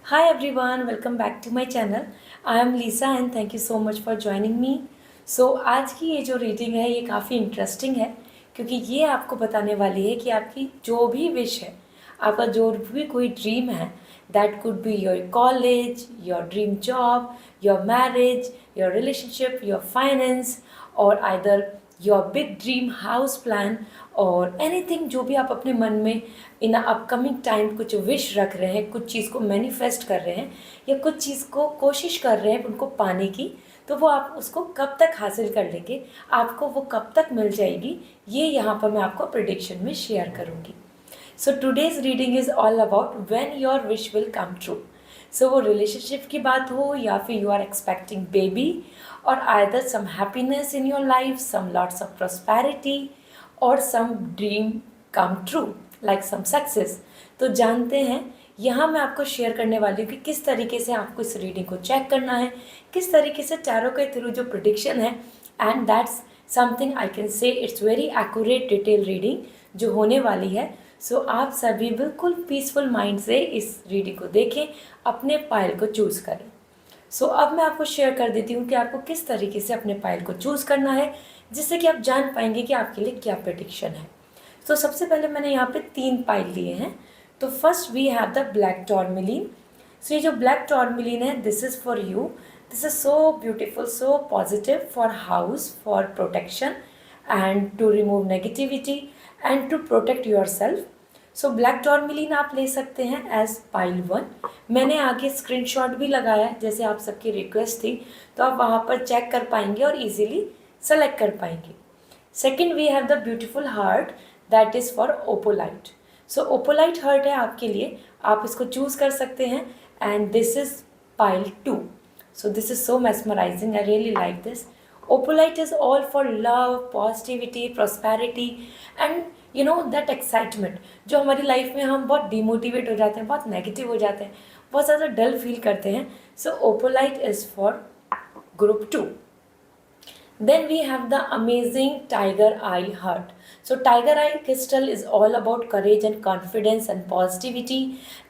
Hi everyone, welcome back to my channel. I am Lisa and thank you so much for joining me. So आज की ये जो reading है ये काफ़ी इंटरेस्टिंग है क्योंकि ये आपको बताने वाली है कि आपकी जो भी विश है, आपका जो भी कोई ड्रीम है, that could be your college, your dream job, your marriage, your relationship, your finance और either your big dream house plan और एनीथिंग जो भी आप अपने मन में इन अपकमिंग टाइम कुछ विश रख रहे हैं, कुछ चीज़ को मैनिफेस्ट कर रहे हैं या कुछ चीज़ को कोशिश कर रहे हैं उनको पाने की, तो वो आप उसको कब तक हासिल कर लेंगे, आपको वो कब तक मिल जाएगी, ये यहाँ पर मैं आपको प्रेडिक्शन में शेयर करूँगी. So today's reading is all about when your wish will come true. So वो रिलेशनशिप की बात हो या फिर यू आर एक्सपेक्टिंग बेबी और either some happiness in your life, some lots of prosperity और some dream come true like some success. तो जानते हैं यहाँ मैं आपको शेयर करने वाली हूँ कि किस तरीके से आपको इस रीडिंग को चेक करना है, किस तरीके से टैरो के थ्रू जो प्रेडिक्शन है, and that's something I can say it's very accurate detail reading जो होने वाली है. सो आप सभी बिल्कुल पीसफुल माइंड से इस रीडिंग को देखें, अपने पायल को चूज़ करें. सो अब मैं आपको शेयर कर देती हूँ कि आपको किस तरीके से अपने पायल को चूज़ करना है जिससे कि आप जान पाएंगे कि आपके लिए क्या प्रेडिक्शन है. तो सबसे पहले मैंने यहाँ पे 3 पाइल लिए हैं. तो first we have the black tourmaline. So ये जो ब्लैक टॉर्मिलिन है, this is for you. This is so beautiful, so positive for house, for protection and to remove negativity and to protect yourself. So black tourmaline आप ले सकते हैं as pile 1. मैंने आगे screenshot भी लगाया जैसे आप सबकी रिक्वेस्ट थी, तो आप वहाँ पर चेक कर पाएंगे और इजीली सेलेक्ट कर पाएंगे. Second we have the beautiful heart, that is for opalite. So opalite heart है आपके लिए, आप इसको चूज़ कर सकते हैं and this is pile 2. So this is so mesmerizing, I really like this. Opalite is all for love, positivity, prosperity and you know that excitement जो हमारी लाइफ में हम बहुत डिमोटिवेट हो जाते हैं, बहुत नेगेटिव हो जाते हैं, बहुत ज़्यादा डल फील करते हैं. सो Opalite is for group 2. Then we have the amazing Tiger Eye Heart. So Tiger Eye crystal is all about courage and confidence and positivity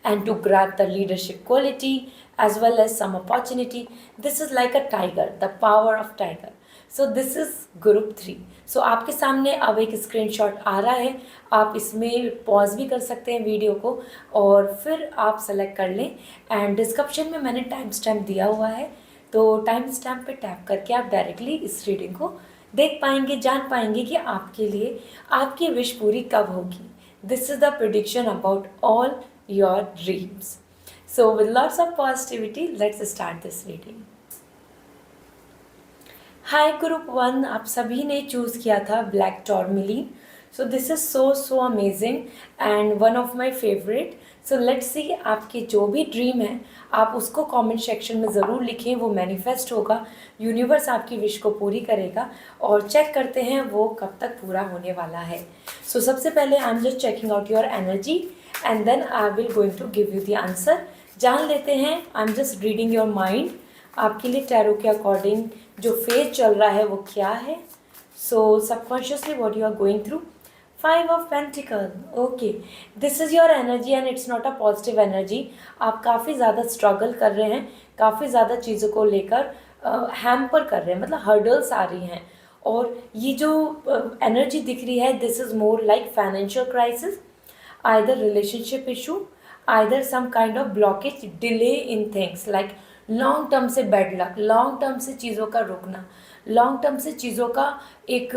and to grab the leadership quality as well as some opportunity. This is like a tiger, the power of tiger. So this is group 3. सो आपके सामने अब एक screenshot आ रहा है, आप इसमें pause भी कर सकते हैं वीडियो को और फिर आप सेलेक्ट कर लें. एंड डिस्क्रिप्शन में मैंने टाइम स्टैम्प दिया हुआ है, तो टाइम स्टैम्प पे टैप करके आप डायरेक्टली इस रीडिंग को देख पाएंगे, जान पाएंगे कि आपके लिए आपकी विश पूरी कब होगी. This is the prediction about all your dreams. So with lots of positivity let's start this reading. Hi group 1, आप सभी ने चूज़ किया था black tourmaline. So this is so amazing and one of my favourite. So let's see आपके जो भी dream है आप उसको कमेंट सेक्शन में ज़रूर लिखें, वो मैनिफेस्ट होगा, यूनिवर्स आपकी विश को पूरी करेगा और चेक करते हैं वो कब तक पूरा होने वाला है. सो सबसे पहले I am just checking out your energy and then I will going to give you the answer. जान लेते हैं, I am just reading your mind. आपके लिए टैरो के अकॉर्डिंग जो फेज चल रहा है वो क्या है. So subconsciously what you are going through. 5 of pentacle. Okay, this is your energy and it's not a positive energy. आप काफ़ी ज़्यादा स्ट्रगल कर रहे हैं, काफ़ी ज़्यादा चीज़ों को लेकर हैम्पर कर रहे हैं, मतलब हर्डल्स आ रही हैं. और ये जो एनर्जी दिख रही है, this is more like financial crisis, either relationship issue, either some kind of blockage, delay in things like long term से बैड लक, लॉन्ग टर्म से चीज़ों का रुकना, लॉन्ग टर्म से चीज़ों का एक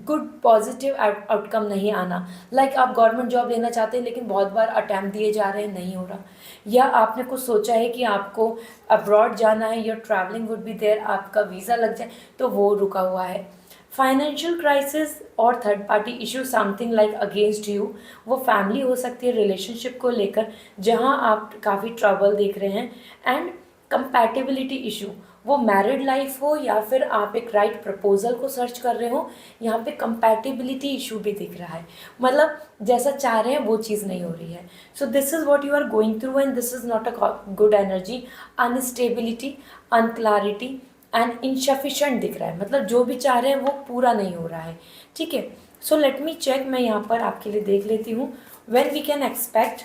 गुड पॉजिटिव आउटकम नहीं आना. लाइक आप गवर्नमेंट जॉब लेना चाहते हैं लेकिन बहुत बार अटैम्प्ट दिए जा रहे हैं, नहीं हो रहा. या आपने कुछ सोचा है कि आपको अब्रॉड जाना है, your travelling would be there, आपका वीज़ा लग जाए तो वो रुका हुआ है. फाइनेंशियल क्राइसिस और third party issue, something like against you, वो फैमिली हो सकती है रिलेशनशिप को लेकर जहाँ आप काफ़ी ट्रबल देख रहे हैं. एंड कंपैटिबिलिटी इशू, वो मैरिड लाइफ हो या फिर आप एक राइट प्रपोजल को सर्च कर रहे हो, यहाँ पे कंपैटिबिलिटी इशू भी दिख रहा है, मतलब जैसा चाह रहे हैं वो चीज़ नहीं हो रही है. So this is what you are going through and this is not a good energy. Unstability, unclarity and insufficient दिख रहा है, मतलब जो भी चाह रहे हैं वो पूरा नहीं हो रहा है. ठीक है, सो लेट मी चेक, मैं यहाँ पर आपके लिए देख लेती हूँ. When we can expect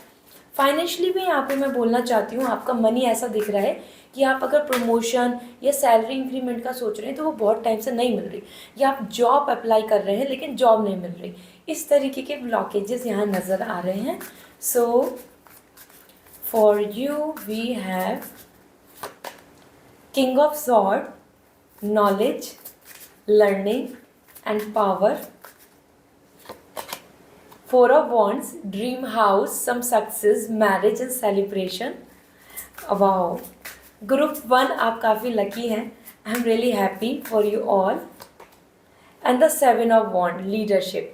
financially भी यहाँ पे मैं बोलना चाहती हूँ, आपका मनी ऐसा दिख रहा है कि आप अगर प्रमोशन या सैलरी इंक्रीमेंट का सोच रहे हैं तो वो बहुत टाइम से नहीं मिल रही, या आप जॉब अप्लाई कर रहे हैं लेकिन जॉब नहीं मिल रही, इस तरीके के ब्लॉकेजेस यहाँ नज़र आ रहे हैं. So for you we have king of sword, knowledge, learning and power. Four of Wands, dream house, some success, marriage and celebration. Wow. Group 1 आप काफ़ी लकी हैं. I am really happy for you all. And the 7 of Wands, leadership,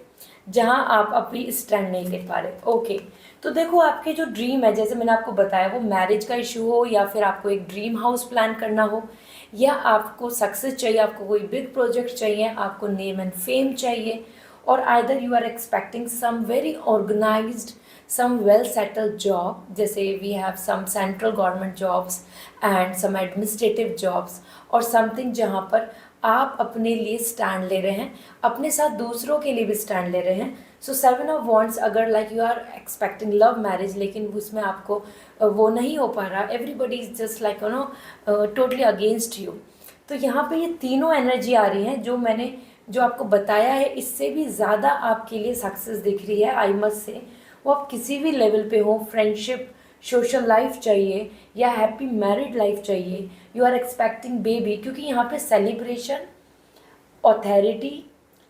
जहाँ आप अपनी stand नहीं ले पा रहे. ओके, तो देखो आपके जो ड्रीम है, जैसे मैंने आपको बताया, वो मैरिज का इशू हो या फिर आपको एक ड्रीम हाउस प्लान करना हो, या आपको सक्सेस चाहिए, आपको कोई बिग प्रोजेक्ट चाहिए, आपको नेम एंड फेम चाहिए, और either you are expecting some very organised, some well settled job, जैसे we have some central government jobs and some administrative jobs, और समथिंग जहाँ पर आप अपने लिए स्टैंड ले रहे हैं, अपने साथ दूसरों के लिए भी स्टैंड ले रहे हैं. सो 7 ऑफ वॉन्ड्स, अगर like you are expecting love marriage लेकिन उसमें आपको वो नहीं हो पा रहा, everybody is just like you know totally against you, तो यहाँ पे ये तीनों एनर्जी आ रही हैं जो आपको बताया है, इससे भी ज़्यादा आपके लिए सक्सेस दिख रही है. आई मस्ट से, वो आप किसी भी लेवल पे हो, फ्रेंडशिप, सोशल लाइफ चाहिए या हैप्पी मैरिड लाइफ चाहिए, यू आर एक्सपेक्टिंग बेबी, क्योंकि यहाँ पे celebration, authority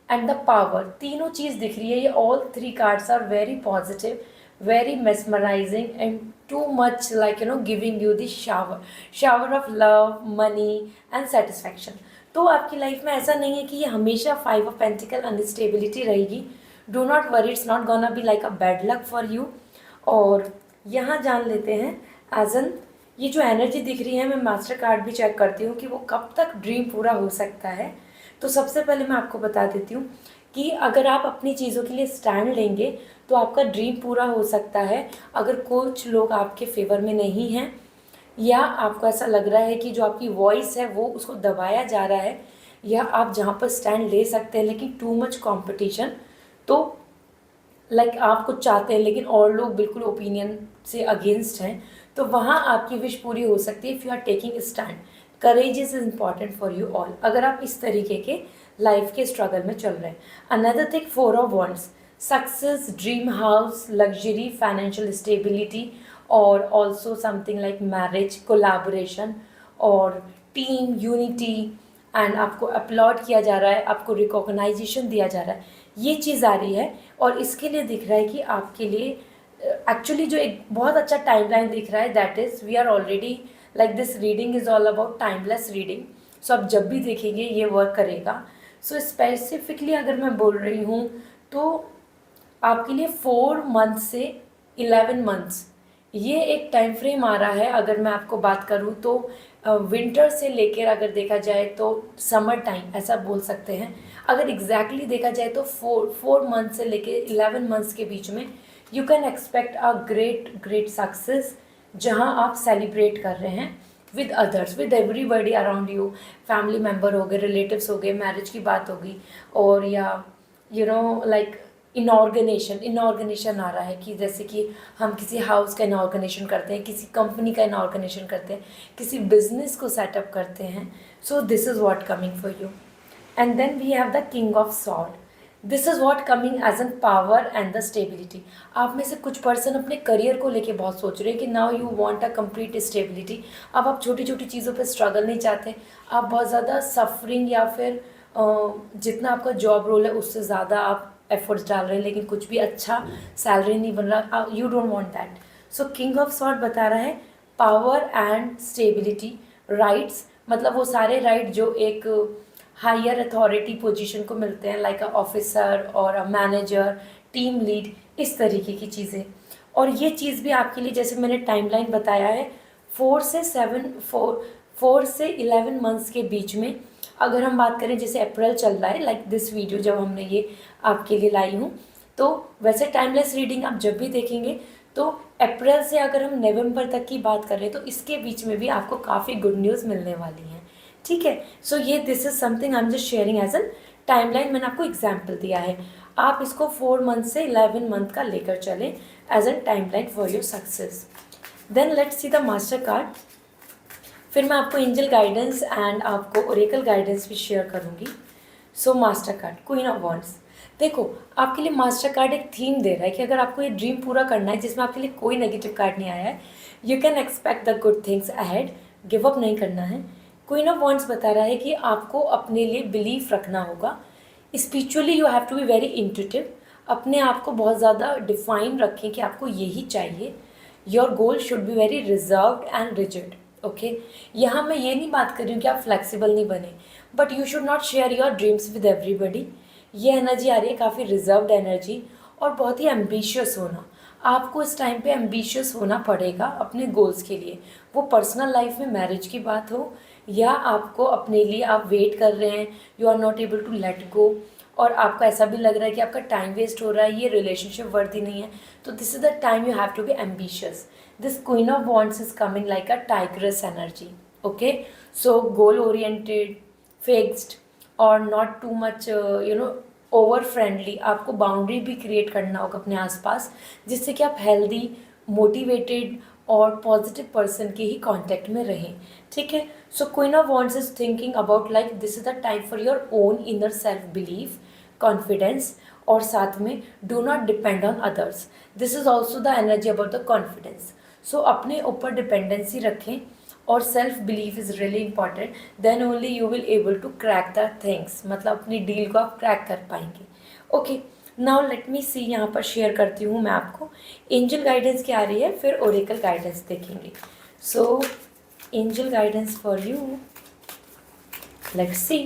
and the power, तीनों चीज़ दिख रही है. ये all 3 cards are very positive, very mesmerising and too much like you know giving you the shower of love, money and satisfaction. तो आपकी लाइफ में ऐसा नहीं है कि ये हमेशा 5 ऑफ पेंटिकल अनस्टेबिलिटी रहेगी. Do not worry, it's not gonna B like a bad luck for you. और यहाँ जान लेते हैं एज एन, ये जो एनर्जी दिख रही है, मैं मास्टर कार्ड भी चेक करती हूँ कि वो कब तक ड्रीम पूरा हो सकता है. तो सबसे पहले मैं आपको बता देती हूँ कि अगर आप अपनी चीज़ों के लिए स्टैंड लेंगे तो आपका ड्रीम पूरा हो सकता है. अगर कुछ लोग आपके फेवर में नहीं हैं, या आपको ऐसा लग रहा है कि जो आपकी वॉइस है वो उसको दबाया जा रहा है, या आप जहाँ पर स्टैंड ले सकते हैं लेकिन टू मच कंपटीशन, तो लाइक आप कुछ चाहते हैं लेकिन और लोग बिल्कुल ओपिनियन से अगेंस्ट हैं, तो वहाँ आपकी विश पूरी हो सकती है if you are taking stand. Courage is important for you all, अगर आप इस तरीके के लाइफ के स्ट्रगल में चल रहे हैं. Another thing, 4 of wands, success, dream house, luxury, financial stability, और also something like marriage, collaboration और टीम यूनिटी, एंड आपको अपलॉड किया जा रहा है, आपको रिकॉग्नाइजेशन दिया जा रहा है, ये चीज़ आ रही है. और इसके लिए दिख रहा है कि आपके लिए एक्चुअली जो एक बहुत अच्छा टाइमलाइन दिख रहा है, that is we are already like this reading is all about timeless reading. So आप जब भी देखेंगे ये वर्क करेगा. सो स्पेसिफिकली अगर मैं बोल रही हूँ तो आपके लिए 4 मंथ से 11 मंथ्स, ये एक टाइम फ्रेम आ रहा है. अगर मैं आपको बात करूँ तो विंटर से लेकर अगर देखा जाए तो समर टाइम, ऐसा बोल सकते हैं. अगर एग्जैक्टली देखा जाए तो 4 मंथ से लेकर 11 मंथ्स के बीच में you can expect a great success, जहां आप सेलिब्रेट कर रहे हैं with others, with everybody around you. Family member हो गए, रिलेटिव्स हो गए, मैरिज की बात होगी, और या यू नो लाइक इनऑर्गेनाइजेशन आ रहा है कि जैसे कि हम किसी हाउस का इनऑर्गेनाइजेशन करते हैं, किसी कंपनी का इनऑर्गेनाइजेशन करते हैं, किसी बिजनेस को सेटअप करते हैं. So this is what coming for you. And then we have the king of sword. This is what coming as an power and the stability. आप में से कुछ पर्सन अपने करियर को लेके बहुत सोच रहे हैं कि now you want a complete stability. अब आप छोटी छोटी चीज़ों पे स्ट्रगल नहीं चाहते, आप बहुत ज़्यादा सफरिंग या फिर जितना आपका जॉब रोल है उससे ज़्यादा आप एफर्ट्स डाल रहे हैं लेकिन कुछ भी अच्छा सैलरी नहीं बन रहा. You don't want that. So king of sword बता रहा है पावर एंड स्टेबिलिटी, राइट्स, मतलब वो सारे राइट जो एक हायर अथॉरिटी पोजीशन को मिलते हैं, लाइक अ ऑफिसर और अ मैनेजर, टीम लीड, इस तरीके की चीज़ें. और ये चीज़ भी आपके लिए, जैसे मैंने टाइमलाइन बताया है, 4 से 11 मंथ्स के बीच में. अगर हम बात करें जैसे अप्रैल चल रहा है, लाइक दिस वीडियो जब हमने ये आपके लिए लाई हूँ, तो वैसे टाइमलेस रीडिंग आप जब भी देखेंगे तो अप्रैल से अगर हम नवंबर तक की बात करें तो इसके बीच में भी आपको काफ़ी गुड न्यूज़ मिलने वाली हैं. ठीक है. सो ये this is something I am just sharing as an timeline, मैंने आपको एग्जाम्पल दिया है. आप इसको 4 मंथ से 11 मंथ का लेकर चलें as a timeline for your success. Then let's see the master card. फिर मैं आपको एंजल गाइडेंस एंड आपको ओरेकल गाइडेंस भी शेयर करूँगी। So master card, queen of wands. देखो, आपके लिए मास्टर कार्ड एक थीम दे रहा है कि अगर आपको ये ड्रीम पूरा करना है जिसमें आपके लिए कोई नेगेटिव कार्ड नहीं आया है, you can expect the good things ahead. Give up नहीं करना है। क्वीन ऑफ वॉन्ड्स बता रहा है कि आपको अपने लिए बिलीफ रखना होगा। Spiritually you have to be very intuitive. अपने आप को बहुत ज़्यादा डिफाइन रखें कि आपको यही चाहिए। Your goal should be very reserved and rigid. Okay, यहाँ मैं ये नहीं बात कर रही हूँ कि आप फ्लेक्सिबल नहीं बने, but you should not share your dreams with everybody. ये एनर्जी आ रही है काफ़ी रिजर्व्ड एनर्जी और बहुत ही एम्बिशियस होना। आपको इस टाइम पे एम्बिशियस होना पड़ेगा अपने गोल्स के लिए। वो पर्सनल लाइफ में मैरिज की बात हो या आपको अपने लिए आप वेट कर रहे हैं, you are not able to let go, और आपको ऐसा भी लग रहा है कि आपका टाइम वेस्ट हो रहा है, ये रिलेशनशिप वर्दी नहीं है, तो this is the time you have to be ambitious. This queen of wands is coming like a tigress energy. Okay, so goal oriented, fixed और not too much over friendly. आपको बाउंड्री भी create करना होगा अपने आसपास, जिससे कि आप हेल्दी, मोटिवेटेड और पॉजिटिव पर्सन के ही कांटेक्ट में रहें। ठीक है, so queen of wands is thinking about like this is the time for your own inner self belief, confidence, और साथ में do not depend on others. This is also the energy about the confidence. So अपने ऊपर dependency रखें और self belief is really important. Then only you will able to crack the things, मतलब अपनी deal को आप क्रैक कर पाएंगे। Okay, now let me see, यहाँ पर शेयर करती हूँ मैं आपको एंजल गाइडेंस क्या आ रही है, फिर ओरेकल गाइडेंस देखेंगे। So angel guidance for you, let's see.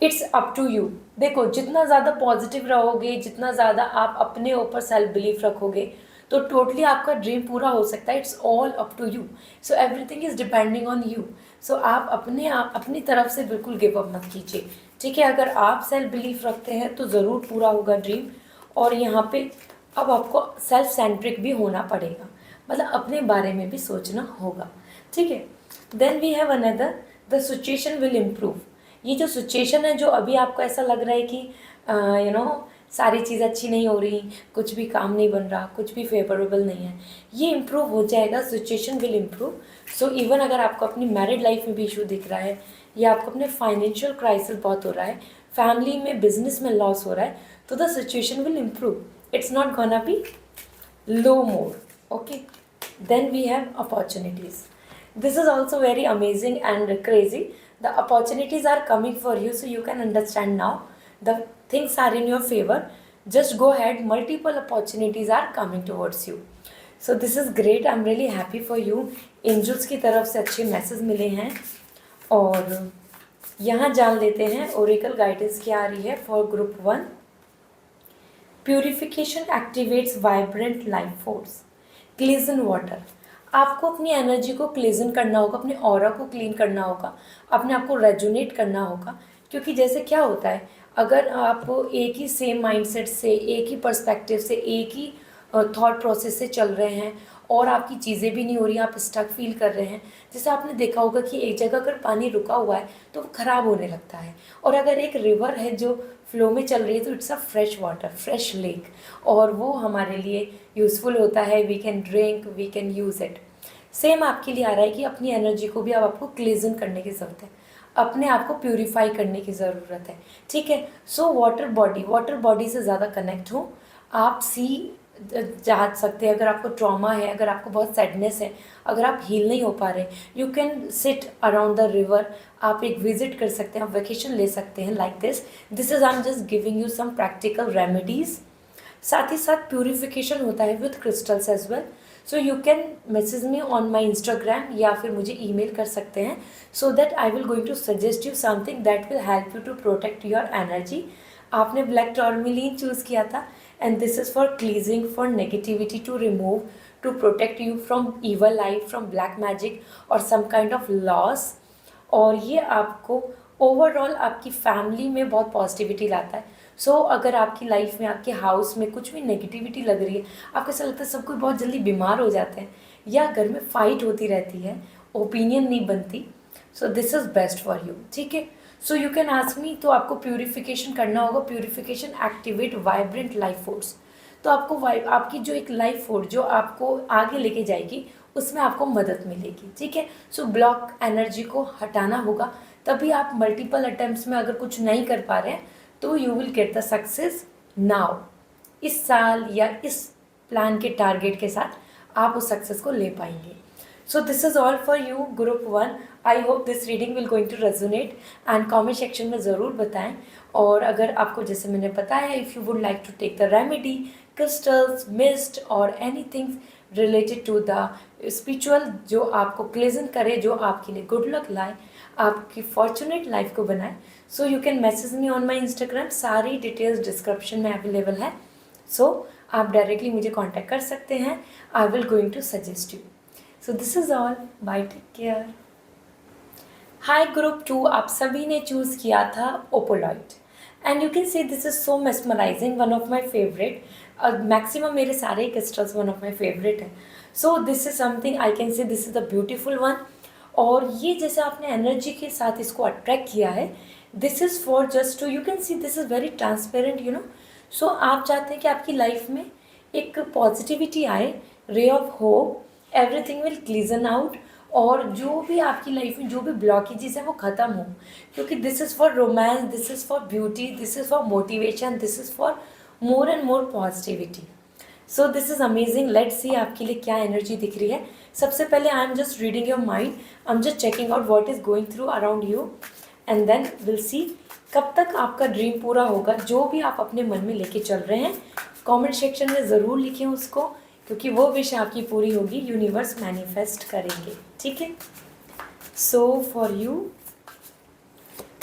It's up to you. देखो, जितना ज़्यादा पॉजिटिव रहोगे, जितना ज़्यादा आप अपने ऊपर सेल्फ बिलीफ रखोगे, तो टोटली आपका ड्रीम पूरा हो सकता है। It's all up to you. So everything is depending on you. So आप अपनी तरफ से बिल्कुल गिव अप मत कीजिए। ठीक है, अगर आप सेल्फ बिलीफ रखते हैं तो ज़रूर पूरा होगा ड्रीम। और यहाँ पे अब आपको सेल्फ सेंट्रिक भी होना पड़ेगा, मतलब अपने बारे में भी सोचना होगा। ठीक है, then we have another, the situation will improve. ये जो सिचुएशन है, जो अभी आपको ऐसा लग रहा है कि सारी चीज़ अच्छी नहीं हो रही, कुछ भी काम नहीं बन रहा, कुछ भी फेवरेबल नहीं है, ये इम्प्रूव हो जाएगा। Situation will improve. So even अगर आपको अपनी मैरिड लाइफ में भी इशू दिख रहा है, या आपको अपने फाइनेंशियल क्राइसिस बहुत हो रहा है, फैमिली में, बिजनेस में लॉस हो रहा है, तो the situation will improve. It's not gonna be low more. Okay, then we have opportunities. This is also very amazing and crazy. The opportunities are coming for you, so you can understand now. The things are in your favor. Just go ahead. Multiple opportunities are coming towards you. So this is great. I'm really happy for you. Angels की तरफ से अच्छे message मिले हैं। और यहाँ जान लेते हैं ओरेकल गाइडेंस क्या आ रही है for group 1। Purification activates vibrant life force. क्लींस in water. आपको अपनी एनर्जी को क्लीजन करना होगा, अपने ऑरा को क्लीन करना होगा, अपने आप को रेजोनेट करना होगा। क्योंकि जैसे क्या होता है, अगर आप एक ही सेम माइंडसेट से, एक ही पर्सपेक्टिव से, एक ही थॉट प्रोसेस से चल रहे हैं और आपकी चीज़ें भी नहीं हो रही, आप स्टक फील कर रहे हैं। जैसे आपने देखा होगा कि एक जगह अगर पानी रुका हुआ है तो वो ख़राब होने लगता है, और अगर एक रिवर है जो फ्लो में चल रही है तो it's a fresh water, fresh lake, और वो हमारे लिए यूज़फुल होता है। We can drink, we can use it. Same आपके लिए आ रहा है कि अपनी एनर्जी को भी अब आपको क्लीजन करने की ज़रूरत है, अपने आप को प्यूरिफाई करने की ज़रूरत है। ठीक है, सो वाटर बॉडी से ज़्यादा कनेक्ट हो। आप जा सकते हैं, अगर आपको ट्रॉमा है, अगर आपको बहुत सैडनेस है, अगर आप हील नहीं हो पा रहे, you can sit around the river. आप एक विजिट कर सकते हैं, आप वेकेशन ले सकते हैं like this is I am just giving you some practical remedies. साथ ही साथ प्यूरिफिकेशन होता है with crystals as well. So you can message me on my Instagram, या फिर मुझे ईमेल कर सकते हैं, so that I will going to suggest you something that will help you to protect your energy. आपने black tourmaline choose किया था, and this is for cleansing, for negativity to remove, to protect you from evil life, from black magic और some kind of loss. और ये आपको overall आपकी family में बहुत पॉजिटिविटी लाता है। सो अगर आपकी लाइफ में, आपके हाउस में कुछ भी नेगेटिविटी लग रही है, आपको ऐसा लगता है सब कोई बहुत जल्दी बीमार हो जाते हैं, या घर में फाइट होती रहती है, ओपिनियन नहीं बनती, सो this is best for you. ठीक है, सो यू कैन आस्क मी, तो आपको प्यूरिफिकेशन करना होगा। Purification activate vibrant life force. तो आपको आपकी जो एक लाइफ फोर्स जो आपको आगे लेके जाएगी, उसमें आपको मदद मिलेगी, ठीक है। सो ब्लॉक एनर्जी को हटाना होगा, तभी आप मल्टीपल अटेम्प्ट्स में अगर कुछ नहीं कर पा रहे हैं तो you will get the success now. इस साल या इस प्लान के टारगेट के साथ आप उस सक्सेस को ले पाएंगे। So this is all for you group 1। I hope this reading will going to resonate and comment section में ज़रूर बताएं। और अगर आपको, जैसे मैंने बताया, if you would like to take the remedy, crystals, mist और anything related to the spiritual जो आपको प्लेजेंट करे, जो आपके लिए गुड लक लाए, आपकी फॉर्चुनेट लाइफ को बनाए, so you can message me on my Instagram. सारी डिटेल्स डिस्क्रिप्शन में अवेलेबल है। सो आप डायरेक्टली मुझे कांटेक्ट कर सकते हैं। I will going to suggest you. So this is all, bye, take care. Hi group 2, आप सभी ने चूज़ किया था opalite and you can see this is so mesmerising, one of my favourite. Maximum मेरे सारे crystals one of my favourite है। So this is something I can say this is the beautiful one. और ये जैसे आपने energy के साथ इसको अट्रैक्ट किया है, this is for just to, you can see this is very transparent, you know. So आप चाहते हैं कि आपकी लाइफ में एक पॉजिटिविटी आए, ray of hope, everything will cleanse out, और जो भी आपकी लाइफ में जो भी ब्लॉकेजेस हैं वो ख़त्म हो, क्योंकि this is for romance, this is for beauty, this is for motivation, this is for more and more positivity. So this is amazing. Let's see आपके लिए क्या एनर्जी दिख रही है। सबसे पहले I am just reading your mind, I am just checking out what is going through around you, and then will see कब तक आपका ड्रीम पूरा होगा। जो भी आप अपने मन में लेके चल रहे हैं, कमेंट सेक्शन में ज़रूर लिखें उसको, क्योंकि वो विश आपकी पूरी होगी, यूनिवर्स मैनिफेस्ट करेंगे, ठीक है। सो for you,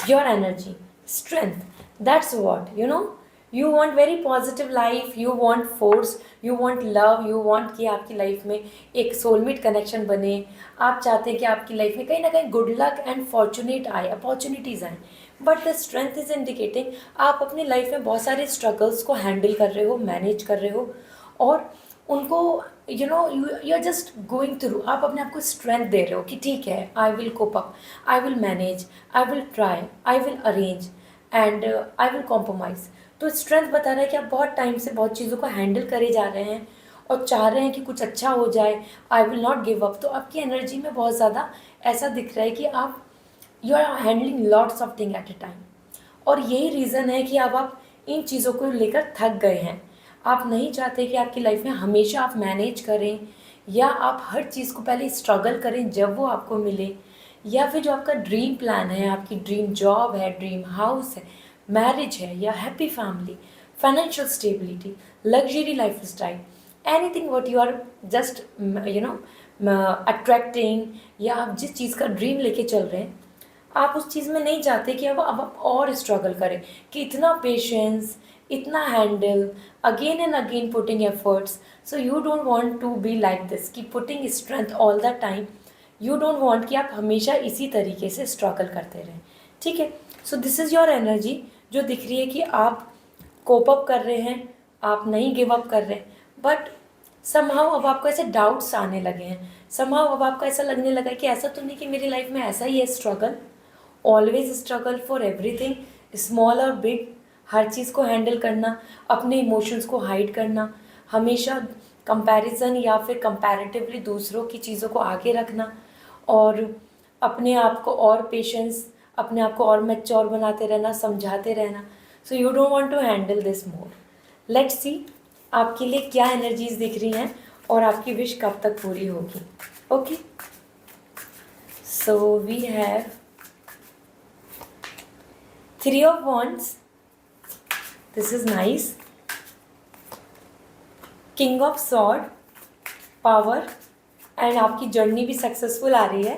your energy, strength, that's what you know. You want very positive life, you want force, you want love, you want कि आपकी लाइफ में एक सोलमेट कनेक्शन बने। आप चाहते हैं कि आपकी लाइफ में कहीं ना कहीं गुड लक एंड फॉर्चुनेट आए, अपॉर्चुनिटीज़ आए। But the strength is indicating आप अपनी लाइफ में बहुत सारे स्ट्रगल्स को हैंडल कर रहे हो, मैनेज कर रहे हो, और उनको you know you are just going through. आप अपने आप को स्ट्रेंथ दे रहे हो कि ठीक है, I will cope up, I will manage, I will try, I will arrange and I will compromise. तो स्ट्रेंथ बता रहा है कि आप बहुत टाइम से बहुत चीज़ों को हैंडल करे जा रहे हैं और चाह रहे हैं कि कुछ अच्छा हो जाए। I will not give up. तो आपकी एनर्जी में बहुत ज़्यादा ऐसा दिख रहा है कि आप you are handling lots of thing at a time, और यही रीज़न है कि अब आप इन चीज़ों को लेकर थक गए हैं। आप नहीं चाहते कि आपकी लाइफ में हमेशा आप मैनेज करें, या आप हर चीज़ को पहले स्ट्रगल करें जब वो आपको मिले, या फिर जो आपका ड्रीम प्लान है, आपकी ड्रीम जॉब है, ड्रीम हाउस है, मैरिज है, या happy family, financial stability, luxury life style, anything what you are just you know attracting, या आप जिस चीज़ का ड्रीम लेके चल रहे हैं, आप उस चीज़ में नहीं चाहते कि अब आप और स्ट्रगल करें, कि इतना पेशेंस, इतना handle, again and again putting efforts. So you don't want to be like this, कि putting strength all the time. You don't want कि आप हमेशा इसी तरीके से स्ट्रगल करते रहें, ठीक है। So this is your energy जो दिख रही है कि आप कोप अप कर रहे हैं, आप नहीं गिव अप कर रहे, बट समहाउ अब आपको ऐसे डाउट्स आने लगे हैं। समहाउ अब आपको ऐसा लगने लगा है कि ऐसा तो नहीं कि मेरी लाइफ में ऐसा ही है struggle. Always struggle for everything, small और बिग, हर चीज़ को हैंडल करना, अपने इमोशंस को हाइड करना, हमेशा कंपैरिजन या फिर कंपैरेटिवली दूसरों की चीज़ों को आगे रखना, और अपने आप को और पेशेंस, अपने आप को और मैच्योर बनाते रहना, समझाते रहना। So you don't want to handle this more. Let's see आपके लिए क्या एनर्जीज दिख रही हैं और आपकी विश कब तक पूरी होगी। Okay, so we have 3 of Wands, this is nice, King of Sword, Power, and आपकी जर्नी भी सक्सेसफुल आ रही है,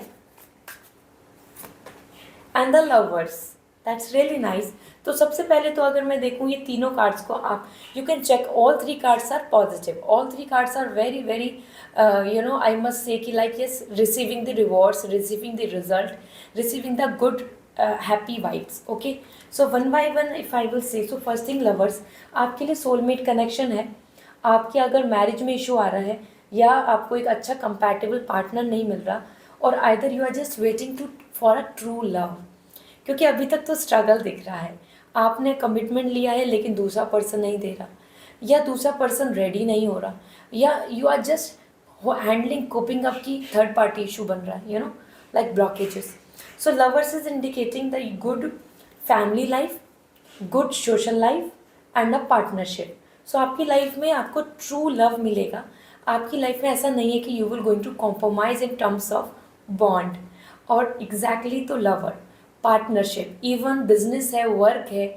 and the lovers, that's really nice. तो सबसे पहले तो अगर मैं देखूँ ये तीनों कार्ड्स को, आप you can check all 3 cards are positive, all 3 cards are very very you know I must say कि like yes, receiving the rewards, receiving the result, receiving the good happy vibes. Okay, so one by one if I will say, so first thing lovers, आपके लिए soulmate connection है। आपके अगर marriage में issue आ रहा है, या आपको एक अच्छा कंपैटिबल पार्टनर नहीं मिल रहा, और either you are just waiting to for a true love, क्योंकि अभी तक तो स्ट्रगल दिख रहा है। आपने कमिटमेंट लिया है लेकिन दूसरा पर्सन नहीं दे रहा, या दूसरा पर्सन रेडी नहीं हो रहा, या you are just handling coping up की थर्ड पार्टी इशू बन रहा है, like blockages. So lovers is indicating the good family life, good social life and a partnership. So आपकी लाइफ में आपको ट्रू लव मिलेगा। आपकी लाइफ में ऐसा नहीं है कि you will going to compromise in terms of bond, और एग्जैक्टली तो लवर, पार्टनरशिप, इवन बिजनेस है, वर्क है,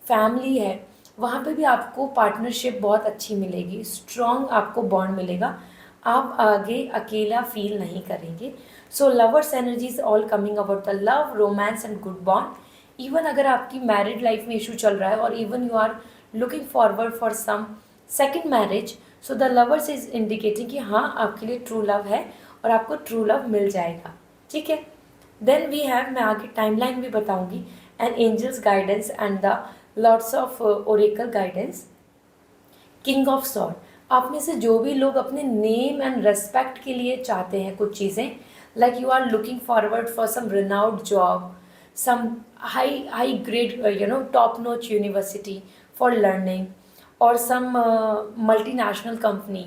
फैमिली है, वहाँ पे भी आपको पार्टनरशिप बहुत अच्छी मिलेगी, स्ट्रॉन्ग आपको बॉन्ड मिलेगा, आप आगे अकेला फील नहीं करेंगे। So lovers energy is all coming about the love, romance and good bond. Even अगर आपकी मैरिड लाइफ में इशू चल रहा है और even you are looking forward for some second marriage, so the lovers is indicating कि हाँ आपके लिए ट्रू लव है और आपको ट्रू लव मिल जाएगा। ठीक है, देन वी हैव, मैं आगे टाइमलाइन भी बताऊंगी, and angels guidance and the lots of oracle guidance. King of sword, आप में से जो भी लोग अपने नेम एंड रेस्पेक्ट के लिए चाहते हैं कुछ चीज़ें, like you are looking forward for some renowned job, some high grade top notch university for learning, और सम मल्टीनेशनल कंपनी,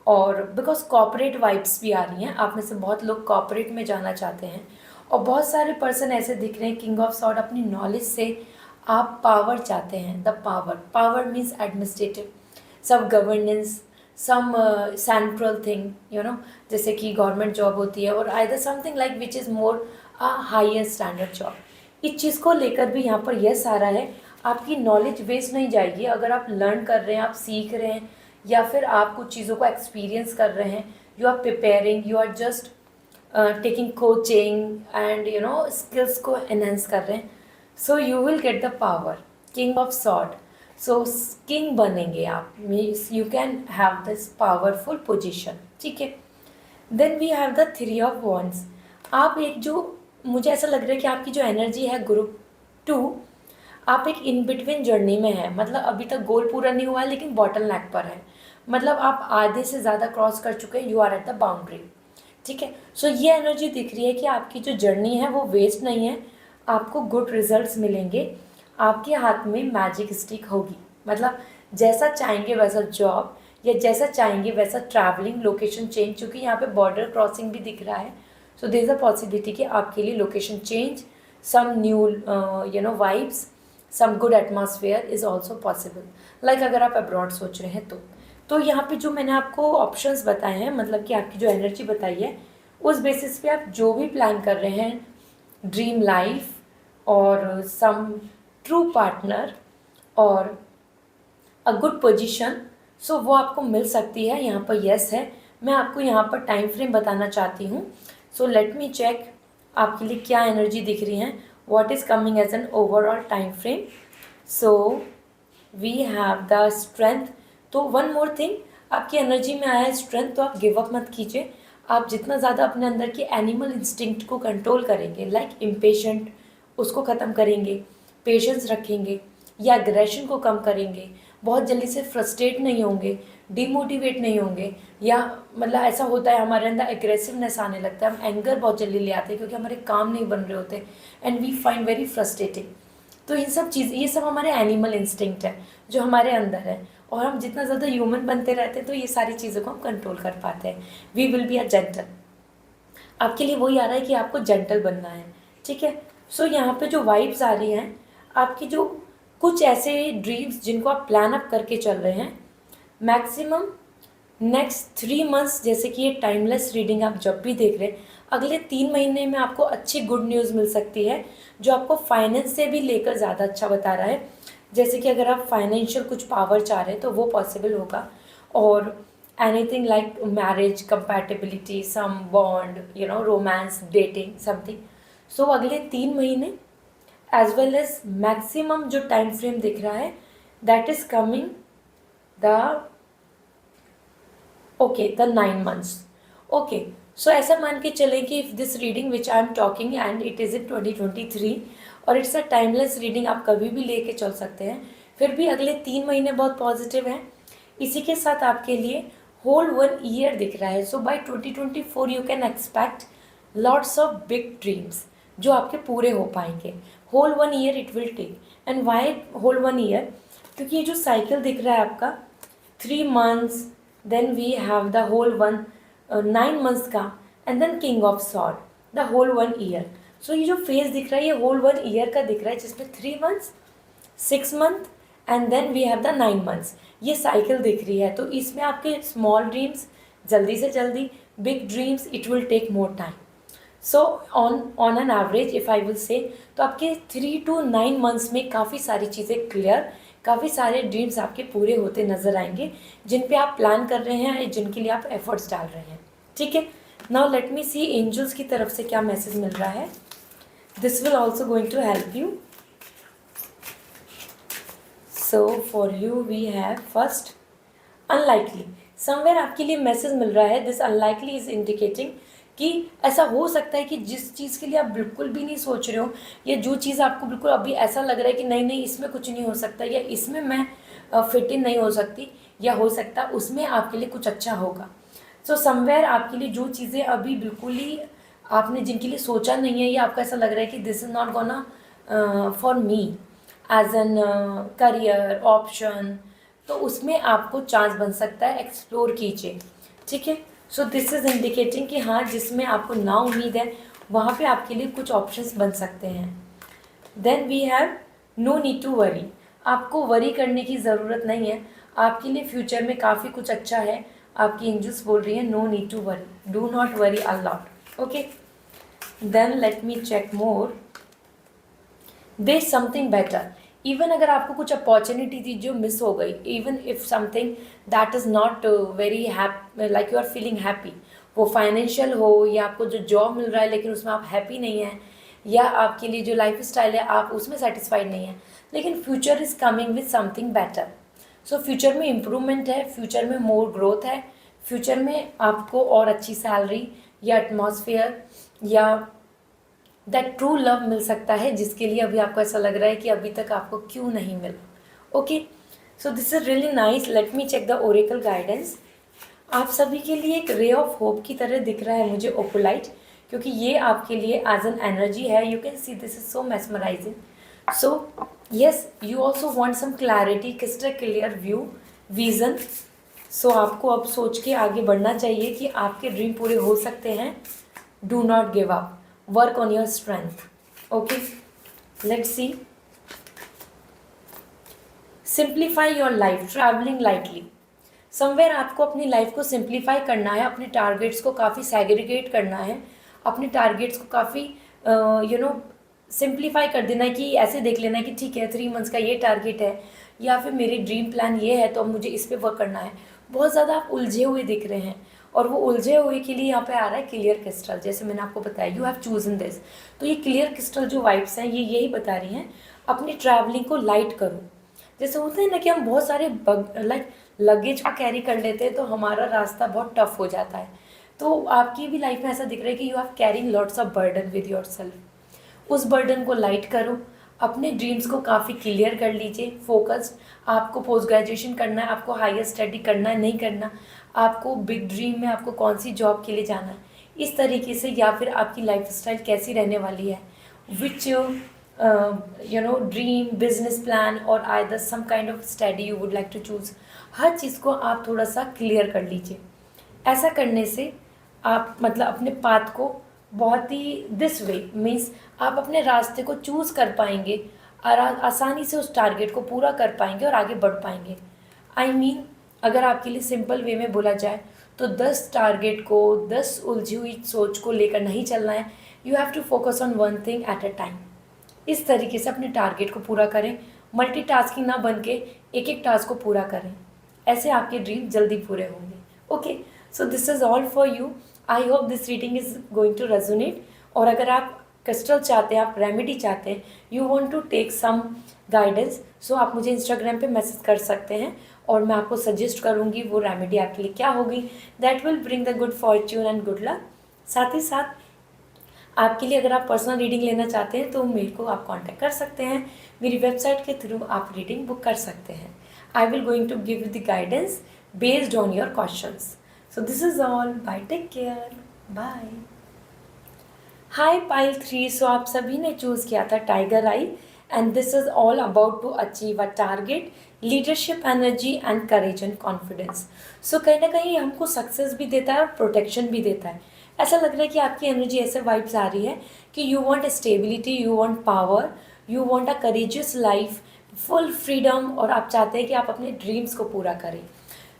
और बिकॉज कॉर्पोरेट वाइब्स भी आ रही हैं, आप में से बहुत लोग कॉर्पोरेट में जाना चाहते हैं, और बहुत सारे पर्सन ऐसे दिख रहे हैं किंग ऑफ सॉर्ड, अपनी नॉलेज से आप पावर चाहते हैं। द पावर मीन्स एडमिनिस्ट्रेटिव, सब गवर्नेंस, सम सेंट्रल थिंग, जैसे कि गवर्नमेंट जॉब होती है, और either something like which is more a higher standard job. इस चीज़ को लेकर भी यहाँ पर यस आ रहा है, आपकी नॉलेज वेस्ट नहीं जाएगी अगर आप लर्न कर रहे हैं, आप सीख रहे हैं, या फिर आप कुछ चीज़ों को एक्सपीरियंस कर रहे हैं, you are preparing, you are just taking coaching and skills को एनहेंस कर रहे हैं। So you will get the power, king of sword. So king बनेंगे आप, means you can have this powerful position. ठीक है, then we have the three of wands. आप एक जो, मुझे ऐसा लग रहा है कि आपकी जो एनर्जी है ग्रुप 2, आप एक इन बिटवीन जर्नी में है, मतलब अभी तक गोल पूरा नहीं हुआ है लेकिन बॉटल नेक पर है, मतलब आप आधे से ज़्यादा क्रॉस कर चुके हैं, you are at the boundary. ठीक है, सो ये एनर्जी दिख रही है कि आपकी जो जर्नी है वो वेस्ट नहीं है, आपको गुड रिजल्ट्स मिलेंगे, आपके हाथ में मैजिक स्टिक होगी, मतलब जैसा चाहेंगे वैसा जॉब, या जैसा चाहेंगे वैसा ट्रैवलिंग, लोकेशन चेंज, चूँकि यहाँ पे बॉर्डर क्रॉसिंग भी दिख रहा है, so there is a possibility कि आपके लिए location change, some new vibes, some good atmosphere is also possible, like अगर आप अब्रॉड सोच रहे हैं तो यहाँ पे जो मैंने आपको ऑप्शंस बताए हैं, मतलब कि आपकी जो एनर्जी बताई है, उस बेसिस पे आप जो भी प्लान कर रहे हैं, ड्रीम लाइफ और सम ट्रू पार्टनर और अ गुड पोजीशन, सो वो आपको मिल सकती है। यहाँ पर यस है। मैं आपको यहाँ पर टाइम फ्रेम बताना चाहती हूँ, सो लेट मी चेक आपके लिए क्या एनर्जी दिख रही है, what is coming as an overall time frame. So we have the strength. तो वन मोर थिंग, आपकी एनर्जी में आया है स्ट्रेंथ, तो आप गिव अप मत कीजिए। आप जितना ज़्यादा अपने अंदर के एनिमल इंस्टिंक्ट को कंट्रोल करेंगे, लाइक इम्पेशेंट, उसको ख़त्म करेंगे, पेशेंस रखेंगे, या एग्रेशन को कम करेंगे, बहुत जल्दी से फ्रस्ट्रेट नहीं होंगे, डिमोटिवेट नहीं होंगे, या मतलब ऐसा होता है हमारे अंदर एग्रेसिवनेस आने लगता है, हम एंगर बहुत जल्दी ले आते हैं क्योंकि हमारे काम नहीं बन रहे होते, and we find very frustrating. तो इन सब चीज़, ये सब हमारे एनिमल इंस्टिंक्ट है जो हमारे अंदर है, और हम जितना ज़्यादा ह्यूमन बनते रहते हैं तो ये सारी चीज़ों को हम कंट्रोल कर पाते हैं। We will be a gentle. आपके लिए वही आ रहा है कि आपको जेंटल बनना है। ठीक है, सो यहाँ पे जो वाइब्स आ रही हैं, आपकी जो कुछ ऐसे ड्रीम्स जिनको आप प्लान अप करके चल रहे हैं, मैक्सिमम नेक्स्ट 3 मंथ्स, जैसे कि ये टाइमलेस रीडिंग आप जब भी देख रहे हैं, अगले 3 महीने में आपको अच्छी गुड न्यूज़ मिल सकती है, जो आपको फाइनेंस से भी लेकर ज़्यादा अच्छा बता रहा है। जैसे कि अगर आप फाइनेंशियल कुछ पावर चाह रहे हैं तो वो पॉसिबल होगा, और anything like marriage, compatibility, some bond, romance, dating, something. So अगले 3 महीने एज वेल एज मैक्सिमम जो टाइम फ्रेम दिख रहा है, that is coming the the 9 months। Okay, so ऐसा मान के चलें कि if this reading which I am talking and it is in 2023, और इट्स अ टाइमलेस रीडिंग, आप कभी भी लेके चल सकते हैं, फिर भी अगले 3 महीने बहुत पॉजिटिव हैं। इसी के साथ आपके लिए होल 1 ईयर दिख रहा है। So by 2024 you can expect lots of big dreams, जो आपके पूरे हो पाएंगे। Whole 1 year it will take. And why whole 1 year? क्योंकि ये जो साइकिल दिख रहा है आपका 3 months, then we have the whole 9 months का, and then king of sword, the whole 1 year. So ये जो फेज दिख रहा है ये होल 1 ईयर का दिख रहा है, जिसमें 3 months, 6 month and then we have the 9 months। ये साइकिल दिख रही है। तो इसमें आपके स्मॉल ड्रीम्स जल्दी से जल्दी, big dreams it will take more time. So on an average if I will say, तो आपके 3 to 9 months में काफ़ी सारी चीज़ें क्लियर, काफ़ी सारे ड्रीम्स आपके पूरे होते नज़र आएंगे, जिन पे आप प्लान कर रहे हैं, जिनके लिए आप एफर्ट्स डाल रहे हैं। ठीक है, now let me see angels की तरफ से क्या मैसेज मिल रहा है। This will also going to help you. So for you we have first unlikely. Somewhere आपके लिए मैसेज मिल रहा है, दिस अनलाइकली इज इंडिकेटिंग कि ऐसा हो सकता है कि जिस चीज़ के लिए आप बिल्कुल भी नहीं सोच रहे हो, या जो चीज़ आपको बिल्कुल अभी ऐसा लग रहा है कि नहीं नहीं इसमें कुछ नहीं हो सकता, या इसमें मैं फिट इन नहीं हो सकती, या हो सकता उसमें आपके लिए कुछ अच्छा होगा। सो समवेयर आपके लिए जो चीज़ें अभी बिल्कुल ही आपने जिनके लिए सोचा नहीं है, या आपको ऐसा लग रहा है कि this is not gonna for me as an career option, तो उसमें आपको चांस बन सकता है, एक्सप्लोर कीजिए। ठीक है, सो दिस इज़ इंडिकेटिंग कि हाँ जिसमें आपको ना उम्मीद है वहाँ पे आपके लिए कुछ ऑप्शंस बन सकते हैं। Then we have no need to worry. आपको वरी करने की ज़रूरत नहीं है, आपके लिए फ्यूचर में काफ़ी कुछ अच्छा है। आपकी एंजल्स बोल रही है no need to worry, do not worry a lot. Okay, then let me check more. They something better. Even अगर आपको कुछ अपॉर्चुनिटी थी जो मिस हो गई, even if something that is not very happy, like you are feeling happy, वो financial हो, या आपको जो जॉब मिल रहा है लेकिन उसमें आप हैप्पी नहीं हैं, या आपके लिए जो लाइफ स्टाइल है आप उसमें सेटिस्फाइड नहीं हैं, लेकिन future is coming with something better. So future में इम्प्रूवमेंट है, फ्यूचर में मोर ग्रोथ है, फ्यूचर में आपको और अच्छी सैलरी या एटमॉस्फेयर या दैट ट्रू लव मिल सकता है, जिसके लिए अभी आपको ऐसा लग रहा है कि अभी तक आपको क्यों नहीं मिला। Okay, so this is really nice. Let me check the oracle guidance. आप सभी के लिए एक रे ऑफ होप की तरह दिख रहा है मुझे ओपोलाइट, क्योंकि ये आपके लिए एज एन एनर्जी है। You can see this is so mesmerising. So yes, you also want some clarity, crystal clear view, vision. So आपको अब सोच के आगे बढ़ना चाहिए कि आपके ड्रीम पूरे हो सकते हैं। Do not give up, work on your strength. Okay, let's see. Simplify your life, traveling lightly. Somewhere आपको अपनी लाइफ को सिंप्लीफाई करना है, अपने टारगेट्स को काफ़ी सेग्रीगेट करना है, अपने टारगेट्स को काफ़ी सिंप्लीफाई कर देना है, कि ऐसे देख लेना है कि ठीक है 3 months का ये टारगेट है, या फिर मेरी ड्रीम प्लान ये है तो अब मुझे इस पर वर्क करना है। बहुत ज़्यादा आप उलझे हुए दिख रहे हैं, और वो उलझे हुए के लिए यहाँ पे आ रहा है क्लियर क्रिस्टल। जैसे मैंने आपको बताया यू हैव चूजन दिस, तो ये क्लियर क्रिस्टल जो वाइब्स हैं ये यही बता रही हैं अपनी ट्रैवलिंग को लाइट करो। जैसे होता है ना कि हम बहुत सारे लगेज को कैरी कर लेते हैं तो हमारा रास्ता बहुत टफ हो जाता है। तो आपकी भी लाइफ में ऐसा दिख रहा है कि you have carrying lots of burden with your self. उस बर्डन को लाइट करो, अपने ड्रीम्स को काफ़ी क्लियर कर लीजिए, फोकस्ड। आपको पोस्ट ग्रेजुएशन करना है, आपको हायर स्टडी करना है नहीं करना, आपको बिग ड्रीम में आपको कौन सी जॉब के लिए जाना है, इस तरीके से, या फिर आपकी लाइफ स्टाइल कैसी रहने वाली है, विच ड्रीम, बिजनेस प्लान और either some kind of study you would like to choose. हर चीज़ को आप थोड़ा सा क्लियर कर लीजिए। ऐसा करने से आप मतलब अपने पाथ को बहुत ही दिस वे मीन्स आप अपने रास्ते को चूज़ कर पाएंगे और आसानी से उस टारगेट को पूरा कर पाएंगे और आगे बढ़ पाएंगे। आई मीन अगर आपके लिए सिंपल वे में बोला जाए तो 10 टारगेट को, 10 उलझी हुई सोच को लेकर नहीं चलना है। You have to focus on one thing at a time. इस तरीके से अपने टारगेट को पूरा करें, मल्टीटास्किंग ना बन के एक एक टास्क को पूरा करें, ऐसे आपके ड्रीम जल्दी पूरे होंगे। Okay, so this is all for you. I hope this reading is going to resonate. और अगर आप क्रिस्टल चाहते हैं, आप रेमेडी चाहते हैं, you want to take some guidance, so आप मुझे इंस्टाग्राम पे मैसेज कर सकते हैं और मैं आपको सजेस्ट करूँगी वो रेमेडी आपके लिए क्या होगी, that will bring the good Fortune and good luck. साथ ही साथ आपके लिए अगर आप पर्सनल रीडिंग लेना चाहते हैं तो मेरे को आप कांटेक्ट कर सकते हैं, मेरी वेबसाइट के थ्रू आप रीडिंग बुक कर सकते हैं। I will going to give the guidance based on your questions. So this is all, bye, take care, bye. Hi pile 3, so आप सभी ने चूज़ किया था tiger eye and this is all about to achieve a target, leadership energy and courage and confidence. So कहीं ना कहीं हमको success भी देता है और प्रोटेक्शन भी देता है। ऐसा लग रहा है कि आपकी एनर्जी ऐसे वाइब्स आ रही है कि you want stability, you want power, you want a courageous life, full freedom, और आप चाहते हैं कि आप अपने ड्रीम्स को पूरा करें।